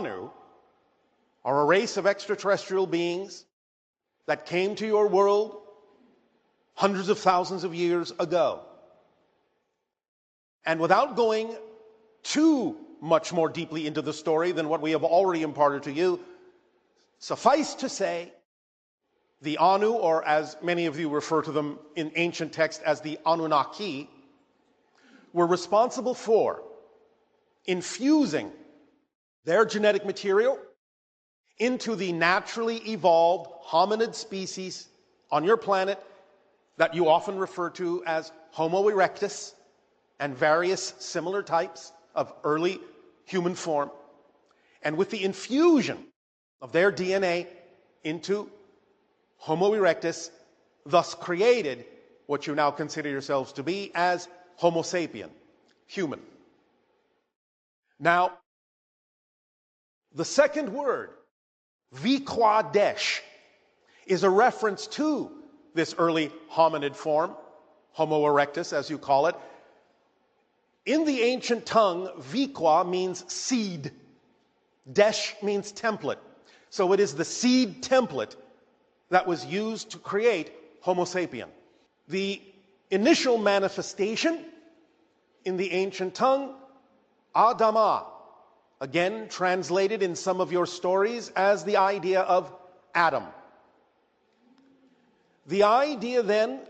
Anu are a race of extraterrestrial beings that came to your world hundreds of thousands of years ago. And without going too much more deeply into the story than what we have already imparted to you, suffice to say, the Anu, or as many of you refer to them in ancient text as the Anunnaki, were responsible for infusing their genetic material into the naturally evolved hominid species on your planet that you often refer to as Homo erectus and various similar types of early human form. And with the infusion of their DNA into Homo erectus, thus created what you now consider yourselves to be as Homo sapien, human. Now, the second word, Vikwadesh, is a reference to this early hominid form, Homo erectus as you call it. In the ancient tongue, Vikwa means seed. Desh means template. So it is the seed template that was used to create Homo sapien. The initial manifestation in the ancient tongue, Adama, again translated in some of your stories as the idea of Adam. The idea then,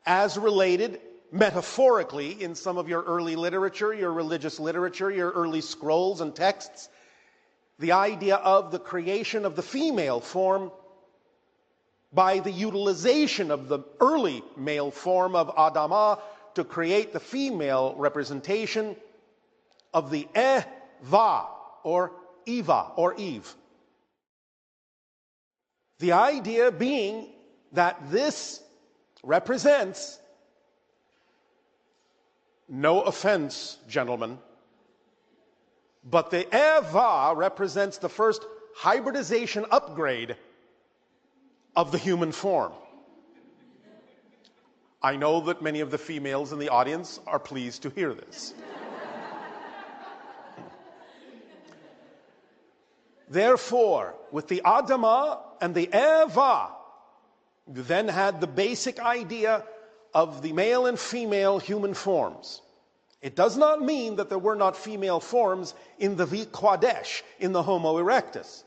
as related metaphorically in some of your early literature, your religious literature, your early scrolls and texts, the idea of the creation of the female form by the utilization of the early male form of Adama to create the female representation of the Eva, or Eva, or Eve. The idea being that this represents, no offense, gentlemen, but the Eva represents the first hybridization upgrade of the human form. I know that many of the females in the audience are pleased to hear this. Therefore, with the Adama and the Eva, you then had the basic idea of the male and female human forms. It does not mean that there were not female forms in the Vikwadesh, in the Homo erectus.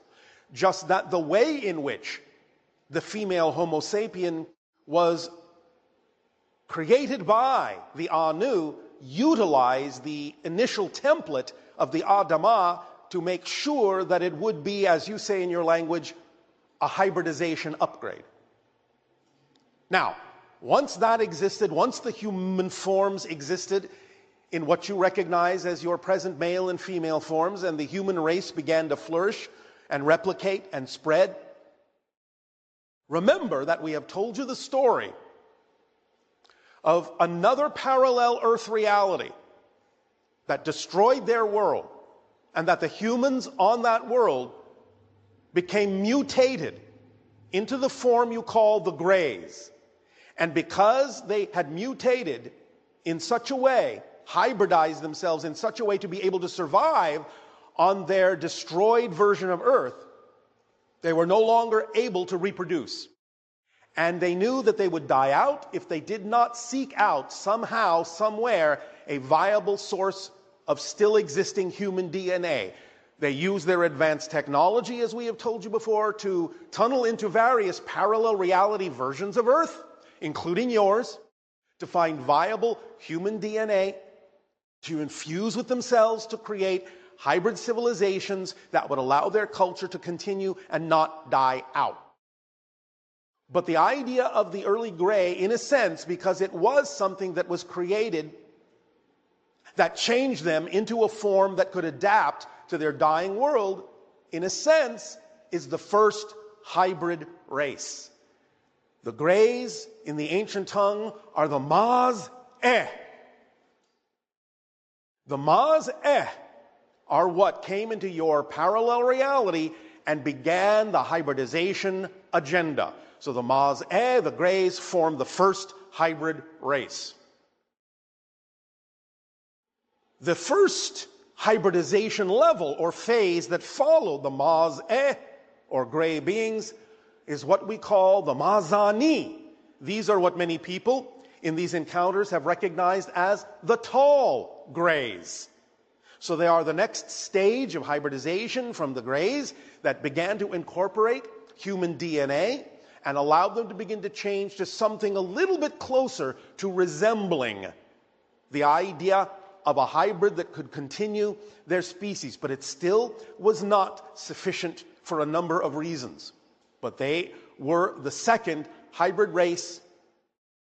Just that the way in which the female Homo sapien was created by the Anu utilized the initial template of the Adama to make sure that it would be, as you say in your language, a hybridization upgrade. Now, once that existed, once the human forms existed in what you recognize as your present male and female forms, and the human race began to flourish and replicate and spread, remember that we have told you the story of another parallel Earth reality that destroyed their world, and that the humans on that world became mutated into the form you call the Greys. And because they had mutated in such a way, hybridized themselves in such a way to be able to survive on their destroyed version of Earth, they were no longer able to reproduce. And they knew that they would die out if they did not seek out somehow, somewhere, a viable source of still existing human DNA. They used their advanced technology, as we have told you before, to tunnel into various parallel reality versions of Earth, including yours, to find viable human DNA, to infuse with themselves to create hybrid civilizations that would allow their culture to continue and not die out. But the idea of the early Grey, in a sense, because it was something that was created that changed them into a form that could adapt to their dying world, in a sense, is the first hybrid race. The Greys in the ancient tongue are the Maz-eh. The Maz-eh are what came into your parallel reality and began the hybridization agenda. So the Maz-eh, the Greys, formed the first hybrid race. The first hybridization level or phase that followed the Maz-e, or gray beings, is what we call the Mazani. These are what many people in these encounters have recognized as the tall grays. So they are the next stage of hybridization from the grays that began to incorporate human DNA and allowed them to begin to change to something a little bit closer to resembling the idea of a hybrid that could continue their species. But it still was not sufficient for a number of reasons. But they were the second hybrid race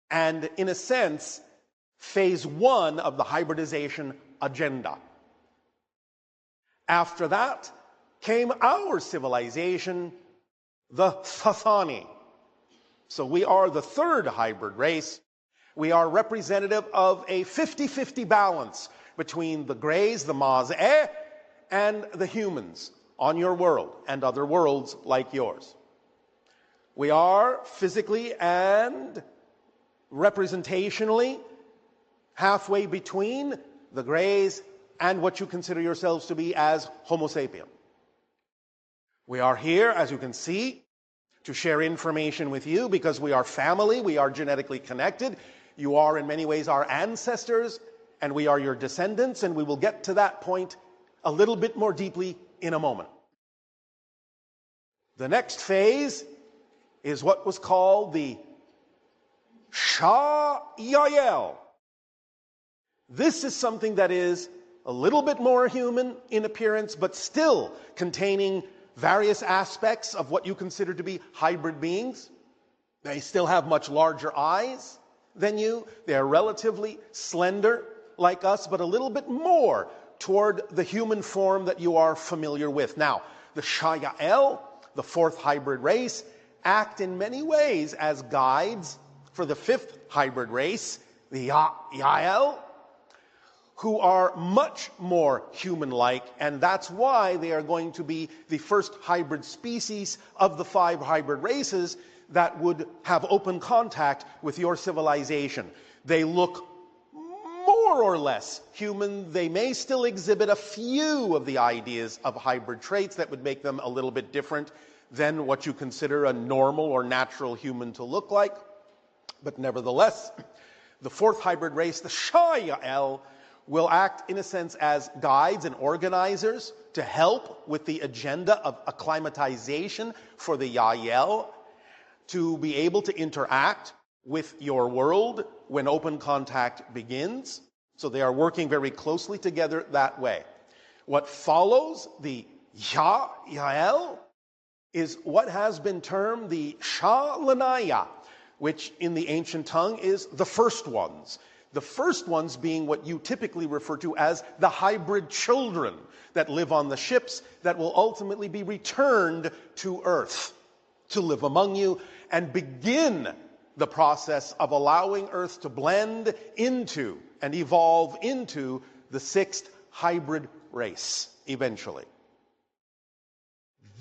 and, in a sense, phase one of the hybridization agenda. After that came our civilization, the Sathani. So we are the third hybrid race. We are representative of a 50-50 balance between the grays, the Maz-e, and the humans on your world and other worlds like yours. We are physically and representationally halfway between the grays and what you consider yourselves to be as Homo sapien. We are here, as you can see, to share information with you because we are family, we are genetically connected. You are in many ways our ancestors, and we are your descendants, and we will get to that point a little bit more deeply in a moment. The next phase is what was called the Shah-Yael. This is something that is a little bit more human in appearance, but still containing various aspects of what you consider to be hybrid beings. They still have much larger eyes than you. They are relatively slender like us, but a little bit more toward the human form that you are familiar with. Now, the Shah-Yael, the fourth hybrid race, act in many ways as guides for the fifth hybrid race, the Yael, who are much more human-like, and that's why they are going to be the first hybrid species of the 5 hybrid races that would have open contact with your civilization. They look more or less human. They may still exhibit a few of the ideas of hybrid traits that would make them a little bit different than what you consider a normal or natural human to look like. But nevertheless, the fourth hybrid race, the Shah-Yael, will act in a sense as guides and organizers to help with the agenda of acclimatization for the Yael to be able to interact with your world when open contact begins. So they are working very closely together that way. What follows the Yael is what has been termed the Shah-Lanaya, which in the ancient tongue is the first ones. The first ones being what you typically refer to as the hybrid children that live on the ships that will ultimately be returned to Earth to live among you and begin the process of allowing Earth to blend into and evolve into the sixth hybrid race eventually.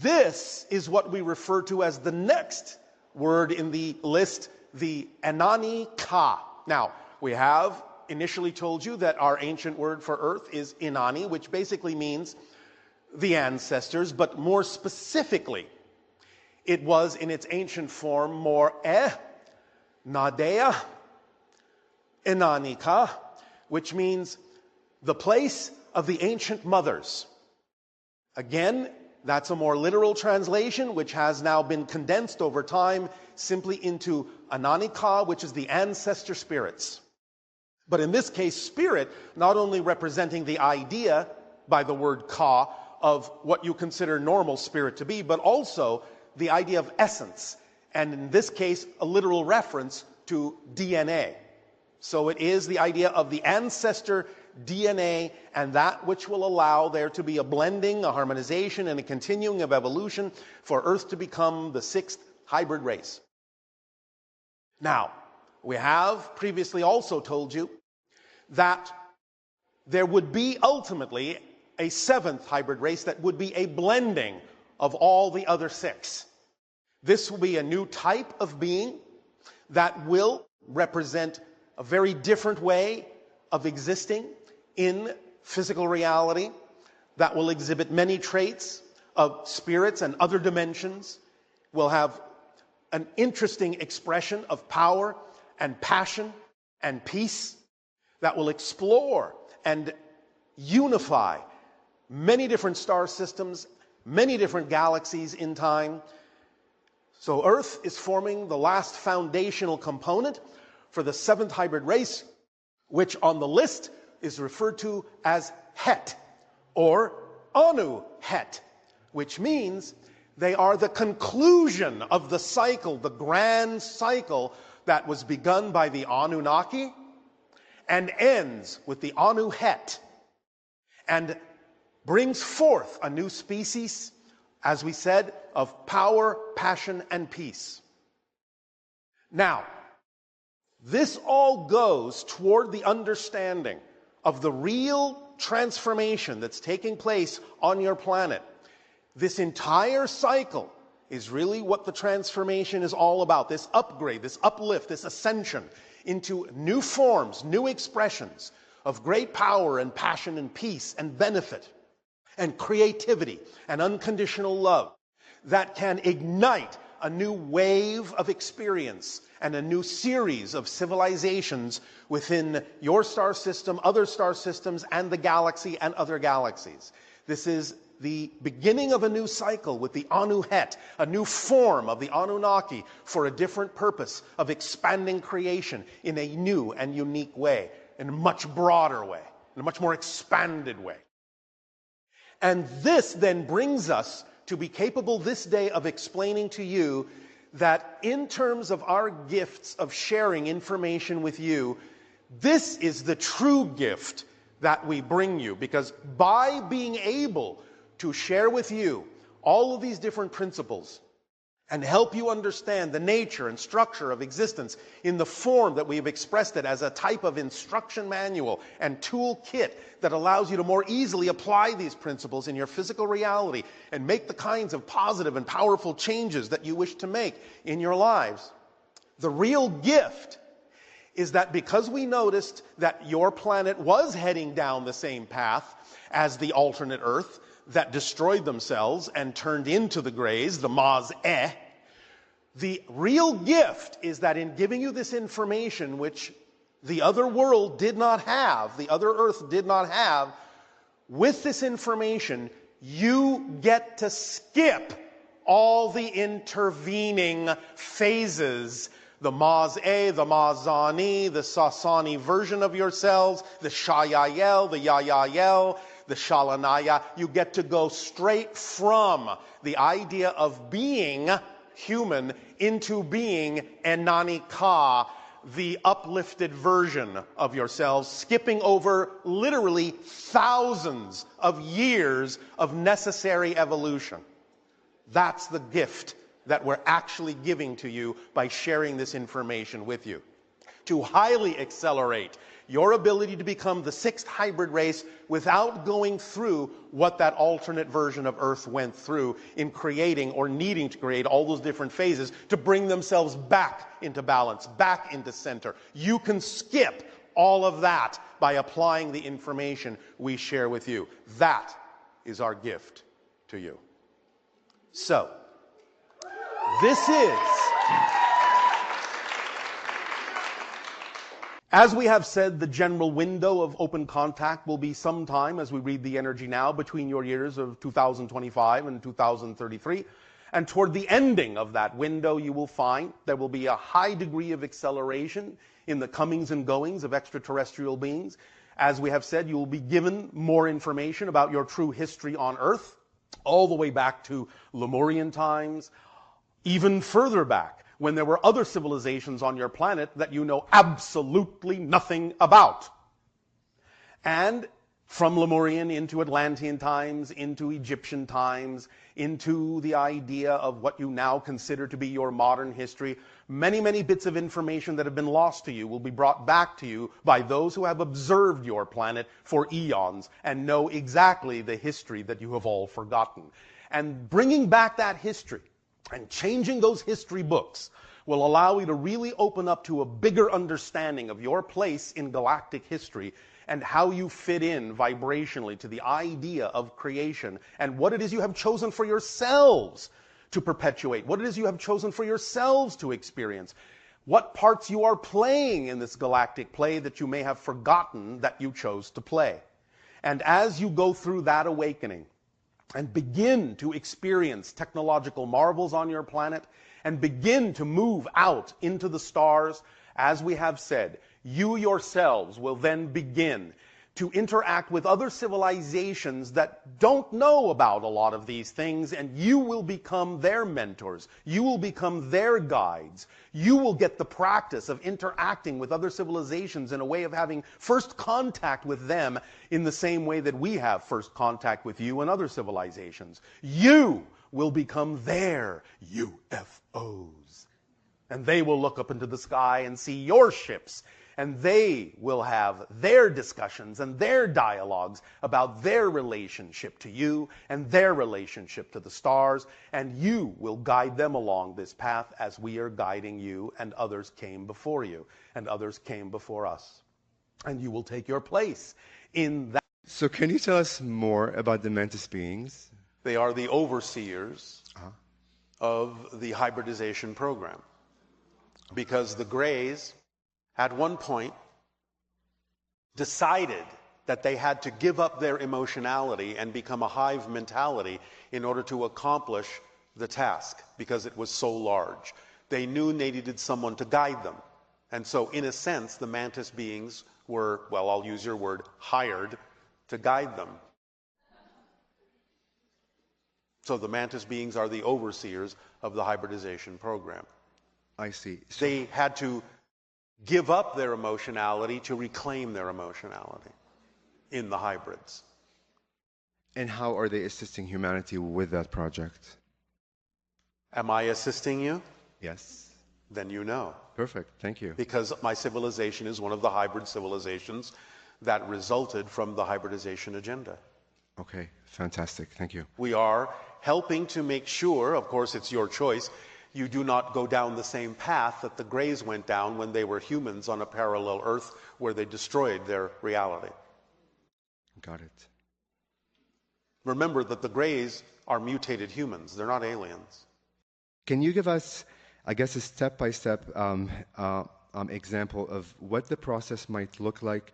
This is what we refer to as the next word in the list, the Anunnaki. Now, we have initially told you that our ancient word for earth is Inanni, which basically means the ancestors, but more specifically, it was in its ancient form more Nadea, Inanika, which means the place of the ancient mothers. Again, that's a more literal translation, which has now been condensed over time simply into Ananika, which is the ancestor spirits. But in this case, spirit, not only representing the idea by the word ka of what you consider normal spirit to be, but also the idea of essence. And in this case, a literal reference to DNA. So it is the idea of the ancestor DNA and that which will allow there to be a blending, a harmonization, and a continuing of evolution for Earth to become the sixth hybrid race. Now, we have previously also told you that there would be ultimately a seventh hybrid race that would be a blending of all the other 6. This will be a new type of being that will represent a very different way of existing in physical reality that will exhibit many traits of spirits and other dimensions, will have an interesting expression of power and passion and peace, that will explore and unify many different star systems, many different galaxies in time. So Earth is forming the last foundational component for the seventh hybrid race, which on the list is referred to as Het, or Anu Het, which means they are the conclusion of the cycle, the grand cycle that was begun by the Anunnaki and ends with the Anu Het, and brings forth a new species, as we said, of power, passion, and peace. Now, this all goes toward the understanding of the real transformation that's taking place on your planet. This entire cycle is really what the transformation is all about. This upgrade, this uplift, this ascension into new forms, new expressions of great power and passion and peace and benefit and creativity and unconditional love that can ignite a new wave of experience and a new series of civilizations within your star system, other star systems, and the galaxy and other galaxies. This is the beginning of a new cycle with the Anu Het, a new form of the Anunnaki for a different purpose of expanding creation in a new and unique way, in a much broader way, in a much more expanded way. And this then brings us to be capable this day of explaining to you that in terms of our gifts of sharing information with you, this is the true gift that we bring you. Because by being able to share with you all of these different principles and help you understand the nature and structure of existence in the form that we have expressed it as a type of instruction manual and tool kit that allows you to more easily apply these principles in your physical reality and make the kinds of positive and powerful changes that you wish to make in your lives. The real gift is that because we noticed that your planet was heading down the same path as the alternate Earth that destroyed themselves and turned into the Greys, the Maz-E, the real gift is that in giving you this information, which the other world did not have, the other Earth did not have, with this information, you get to skip all the intervening phases, the Maz-E, the Maz-Ani, the Sasani version of yourselves, the Shayayel, the Yayayel, the Shalanaya. You get to go straight from the idea of being human into being Enani Ka, the uplifted version of yourselves, skipping over literally thousands of years of necessary evolution. That's the gift that we're actually giving to you by sharing this information with you, to highly accelerate your ability to become the sixth hybrid race without going through what that alternate version of Earth went through in creating or needing to create all those different phases to bring themselves back into balance, back into center. You can skip all of that by applying the information we share with you. That is our gift to you. So, this is, as we have said, the general window of open contact will be sometime, as we read the energy now, between your years of 2025 and 2033. And toward the ending of that window, you will find there will be a high degree of acceleration in the comings and goings of extraterrestrial beings. As we have said, you will be given more information about your true history on Earth, all the way back to Lemurian times, even further back, when there were other civilizations on your planet that you know absolutely nothing about. And from Lemurian into Atlantean times, into Egyptian times, into the idea of what you now consider to be your modern history, many, many bits of information that have been lost to you will be brought back to you by those who have observed your planet for eons and know exactly the history that you have all forgotten. And bringing back that history and changing those history books will allow you to really open up to a bigger understanding of your place in galactic history and how you fit in vibrationally to the idea of creation, and what it is you have chosen for yourselves to perpetuate, what it is you have chosen for yourselves to experience, what parts you are playing in this galactic play that you may have forgotten that you chose to play. And as you go through that awakening and begin to experience technological marvels on your planet and begin to move out into the stars, as we have said, you yourselves will then begin to interact with other civilizations that don't know about a lot of these things, and you will become their mentors. You will become their guides. You will get the practice of interacting with other civilizations in a way of having first contact with them in the same way that we have first contact with you and other civilizations. You will become their UFOs. And they will look up into the sky and see your ships, and they will have their discussions and their dialogues about their relationship to you and their relationship to the stars, and you will guide them along this path as we are guiding you, and others came before you, and others came before us. And you will take your place in that. So can you tell us more about the mantis beings? They are the overseers of the hybridization program. Because the Greys, at one point, decided that they had to give up their emotionality and become a hive mentality in order to accomplish the task, because it was so large. They knew they needed someone to guide them. And so, in a sense, the mantis beings were, well, I'll use your word, hired to guide them. So the mantis beings are the overseers of the hybridization program. I see. So they had to give up their emotionality to reclaim their emotionality in the hybrids. And how are they assisting humanity with that project? Am I assisting you? Yes. Then you know. Perfect. Thank you. Because my civilization is one of the hybrid civilizations that resulted from the hybridization agenda. Okay. Fantastic. Thank you. We are helping to make sure, of course it's your choice, you do not go down the same path that the Greys went down when they were humans on a parallel Earth where they destroyed their reality. Got it. Remember that the Greys are mutated humans. They're not aliens. Can you give us, I guess, a step-by-step example of what the process might look like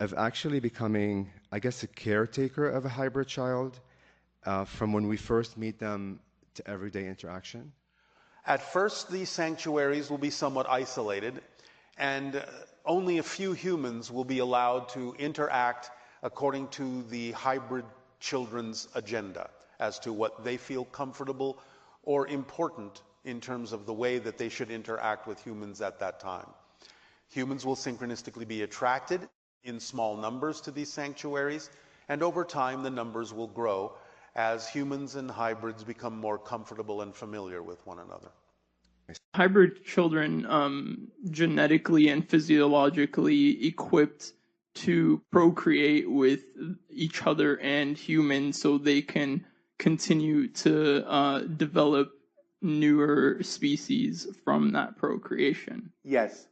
of actually becoming, I guess, a caretaker of a hybrid child from when we first meet them to everyday interaction? At first, these sanctuaries will be somewhat isolated, and only a few humans will be allowed to interact according to the hybrid children's agenda as to what they feel comfortable or important in terms of the way that they should interact with humans at that time. Humans will synchronistically be attracted in small numbers to these sanctuaries, and over time the numbers will grow as humans and hybrids become more comfortable and familiar with one another. Hybrid children genetically and physiologically equipped to procreate with each other and humans so they can continue to develop newer species from that procreation. Yes.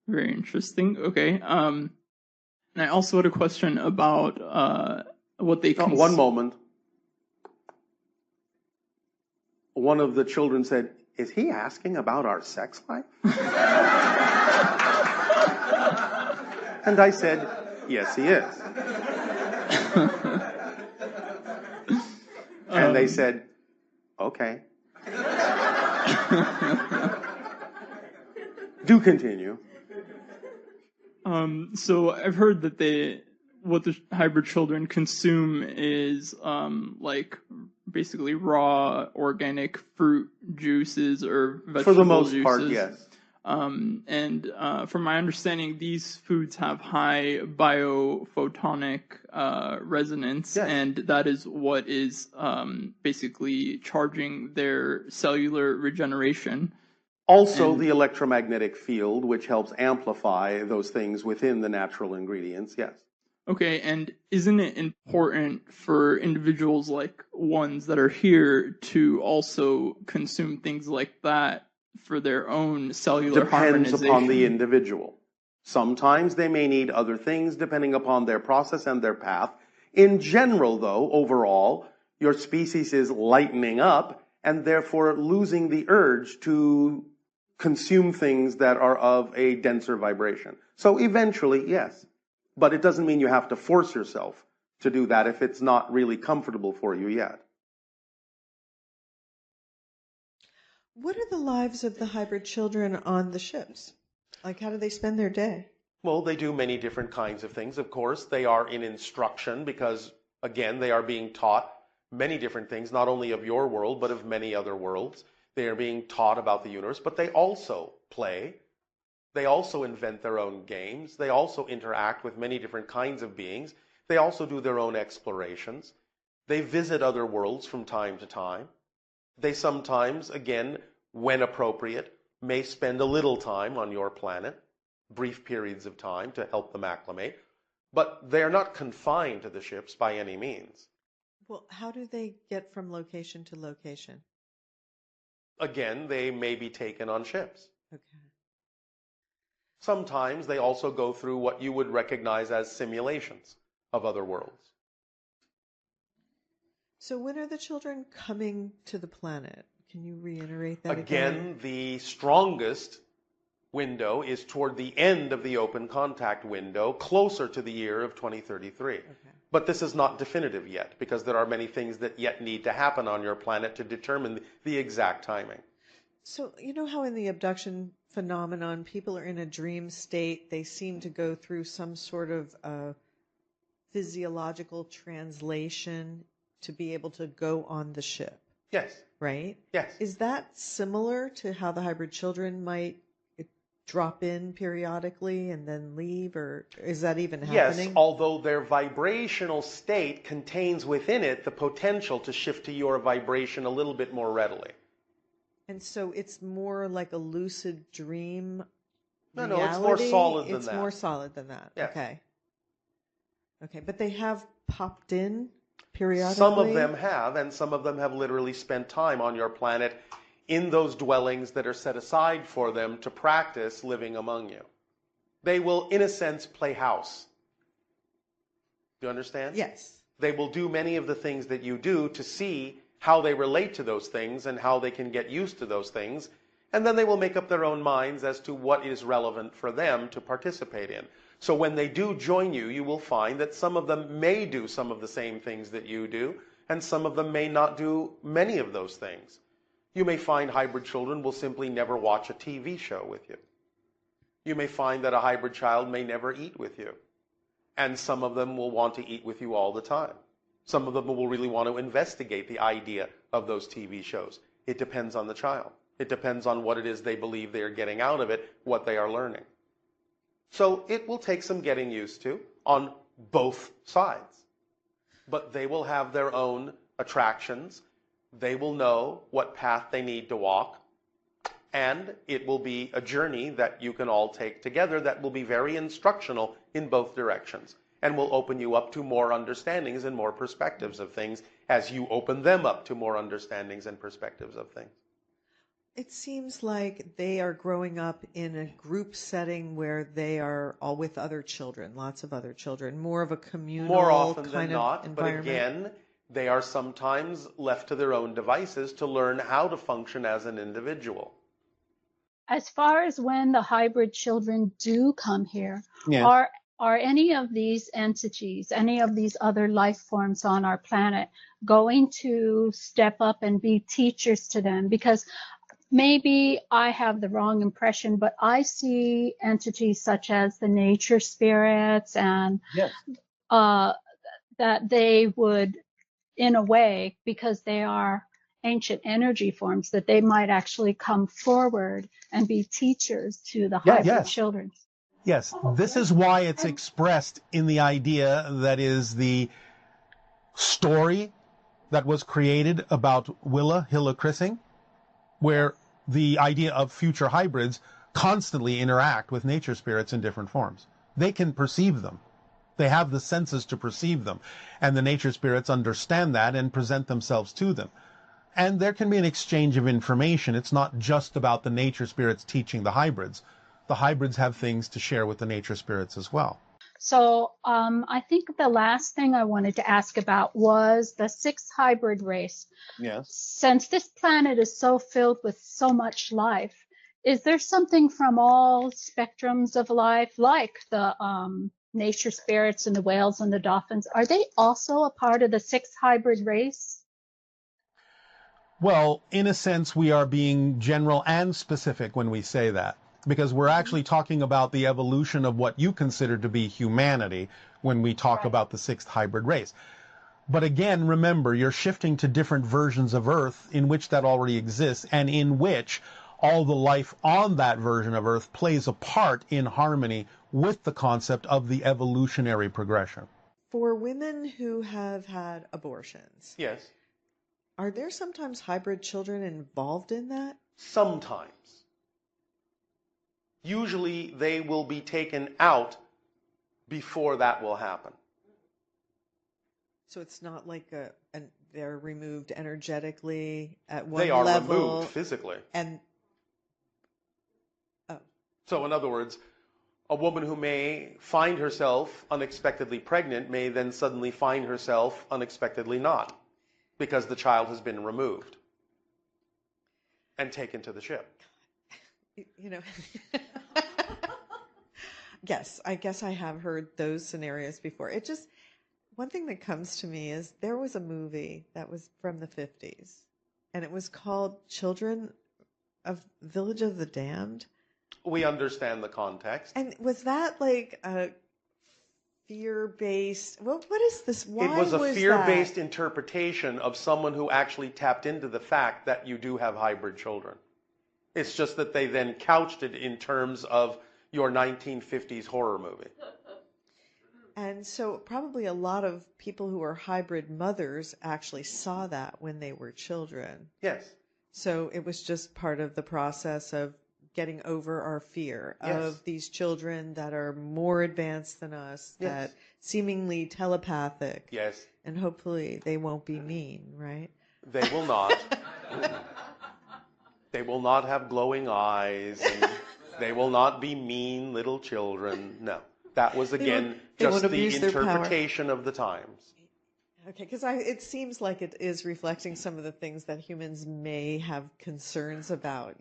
Very interesting. Okay. And I also had a question about what they one moment. One of the children said, "Is he asking about our sex life?" And I said, "Yes, he is." And they said, "Okay." Do continue. So I've heard that what the hybrid children consume is like basically raw organic fruit juices or vegetable juices. For the most part, yes. And from my understanding, these foods have high biophotonic resonance, Yes. and that is what is basically charging their cellular regeneration. Also, the electromagnetic field, which helps amplify those things within the natural ingredients, yes. Okay, and isn't it important for individuals like ones that are here to also consume things like that for their own cellular harmonization? Depends upon the individual. Sometimes they may need other things depending upon their process and their path. In general, though, overall, your species is lightening up and therefore losing the urge to consume things that are of a denser vibration. So eventually, yes. But it doesn't mean you have to force yourself to do that if it's not really comfortable for you yet. What are the lives of the hybrid children on the ships? Like, how do they spend their day? Well, they do many different kinds of things. Of course, they are in instruction because, again, they are being taught many different things, not only of your world, but of many other worlds. They are being taught about the universe, but they also play. They also invent their own games. They also interact with many different kinds of beings. They also do their own explorations. They visit other worlds from time to time. They sometimes, again, when appropriate, may spend a little time on your planet, brief periods of time to help them acclimate. But they're not confined to the ships by any means. Well, how do they get from location to location? Again, they may be taken on ships. Okay. Sometimes they also go through what you would recognize as simulations of other worlds. So when are the children coming to the planet? Can you reiterate that again? Again, the strongest window is toward the end of the open contact window, closer to the year of 2033. Okay. But this is not definitive yet, because there are many things that yet need to happen on your planet to determine the exact timing. So you know how in the abduction phenomenon, people are in a dream state. They seem to go through some sort of physiological translation to be able to go on the ship. Yes. Right? Yes. Is that similar to how the hybrid children might drop in periodically and then leave, or is that even happening? Yes, although their vibrational state contains within it the potential to shift to your vibration a little bit more readily. And so it's more like a lucid dream No, reality? it's more solid than that. It's more solid than that. Yes. Okay. Okay, but they have popped in periodically? Some of them have, and some of them have literally spent time on your planet in those dwellings that are set aside for them to practice living among you. They will, in a sense, play house. Do you understand? Yes. They will do many of the things that you do to see how they relate to those things and how they can get used to those things. And then they will make up their own minds as to what is relevant for them to participate in. So when they do join you, you will find that some of them may do some of the same things that you do, and some of them may not do many of those things. You may find hybrid children will simply never watch a TV show with you. You may find that a hybrid child may never eat with you. And some of them will want to eat with you all the time. Some of them will really want to investigate the idea of those TV shows. It depends on the child. It depends on what it is they believe they are getting out of it, what they are learning. So it will take some getting used to on both sides. But they will have their own attractions. They will know what path they need to walk. And it will be a journey that you can all take together that will be very instructional in both directions and will open you up to more understandings and more perspectives of things as you open them up to more understandings and perspectives of things. It seems like they are growing up in a group setting where they are all with other children, lots of other children, more of a communal more often kind than of not, environment. But again, they are sometimes left to their own devices to learn how to function as an individual. As far as when the hybrid children do come here, Yes. are any of these entities, any of these other life forms on our planet going to step up and be teachers to them? Because maybe I have the wrong impression, but I see entities such as the nature spirits and Yes. That they would, in a way, because they are ancient energy forms, that they might actually come forward and be teachers to the hybrid children. Yes, this is why it's expressed in the idea that is the story that was created about Willa Chrissing, where the idea of future hybrids constantly interact with nature spirits in different forms. They can perceive them. They have the senses to perceive them, and the nature spirits understand that and present themselves to them. And there can be an exchange of information. It's not just about the nature spirits teaching the hybrids. the hybrids have things to share with the nature spirits as well. So I think the last thing I wanted to ask about was the sixth hybrid race. Yes. Since this planet is so filled with so much life, is there something from all spectrums of life, like the nature spirits and the whales and the dolphins? Are they also a part of the sixth hybrid race? Well, in a sense, we are being general and specific when we say that, because we're actually talking about the evolution of what you consider to be humanity when we talk about the sixth hybrid race. But again, remember, you're shifting to different versions of Earth in which that already exists, and in which all the life on that version of Earth plays a part in harmony with the concept of the evolutionary progression. For women who have had abortions, Yes. are there sometimes hybrid children involved in that? Sometimes. Usually they will be taken out before that will happen. So it's not like they're removed energetically at one They are level. removed physically. And So in other words, a woman who may find herself unexpectedly pregnant may then suddenly find herself unexpectedly not, because the child has been removed and taken to the ship. you know, yes, I guess I have heard those scenarios before. It just, one thing that comes to me is there was a movie that was from the 50s, and it was called Children of Village of the Damned. We understand the context. And was that like a fear-based, what is this? Why it was a was fear-based that? interpretation of someone who actually tapped into the fact that you do have hybrid children. It's just that they then couched it in terms of your 1950s horror movie. And so probably a lot of people who are hybrid mothers actually saw that when they were children. Yes. So it was just part of the process of getting over our fear of these children that are more advanced than us, that seemingly telepathic. Yes. And hopefully they won't be mean, right? They will not. They will not have glowing eyes, and they will not be mean little children. No. That was, again, just the interpretation of the times. Okay, because it seems like it is reflecting some of the things that humans may have concerns about,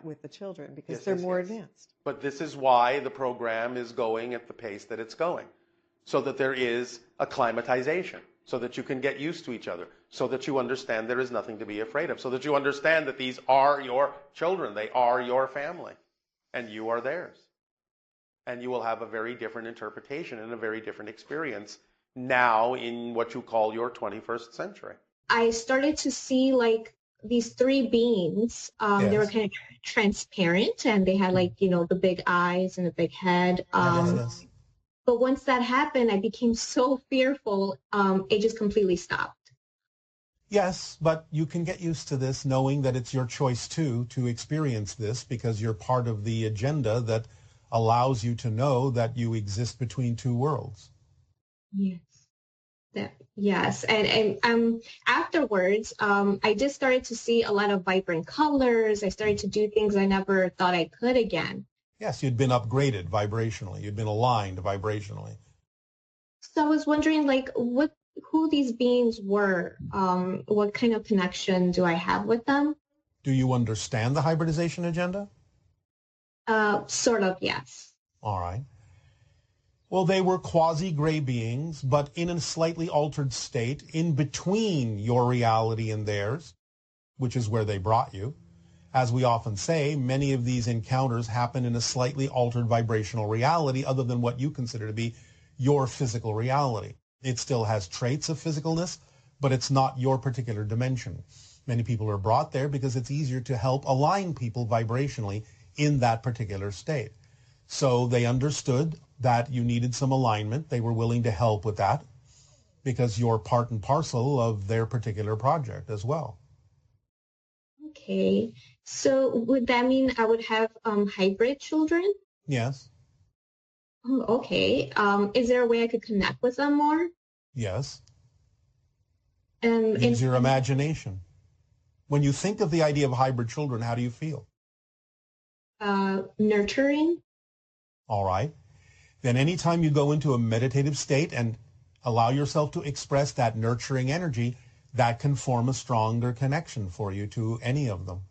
with the children, because they're more advanced. But this is why the program is going at the pace that it's going, so that there is acclimatization, so that you can get used to each other, so that you understand there is nothing to be afraid of, so that you understand that these are your children, they are your family, and you are theirs. And you will have a very different interpretation and a very different experience now in what you call your 21st century. I started to see like these three beings. They were kind of transparent, and they had like, the big eyes and the big head. But once that happened, I became so fearful, it just completely stopped. Yes, but you can get used to this knowing that it's your choice too to experience this, because you're part of the agenda that allows you to know that you exist between two worlds. Yes. Yes. And afterwards, I just started to see a lot of vibrant colors. I started to do things I never thought I could again. Yes, you'd been upgraded vibrationally. You'd been aligned vibrationally. So I was wondering, like, who these beings were. What kind of connection do I have with them? Do you understand the hybridization agenda? Sort of, yes. All right. Well, they were quasi-gray beings, but in a slightly altered state, in between your reality and theirs, which is where they brought you. As we often say, many of these encounters happen in a slightly altered vibrational reality other than what you consider to be your physical reality. It still has traits of physicalness, but it's not your particular dimension. Many people are brought there because it's easier to help align people vibrationally in that particular state. So they understood that you needed some alignment. They were willing to help with that because you're part and parcel of their particular project as well. Okay. So would that mean I would have hybrid children? Yes. Oh, okay. Is there a way I could connect with them more? Yes. Use your imagination. When you think of the idea of hybrid children, how do you feel? nurturing. All right. Then anytime you go into a meditative state and allow yourself to express that nurturing energy, that can form a stronger connection for you to any of them.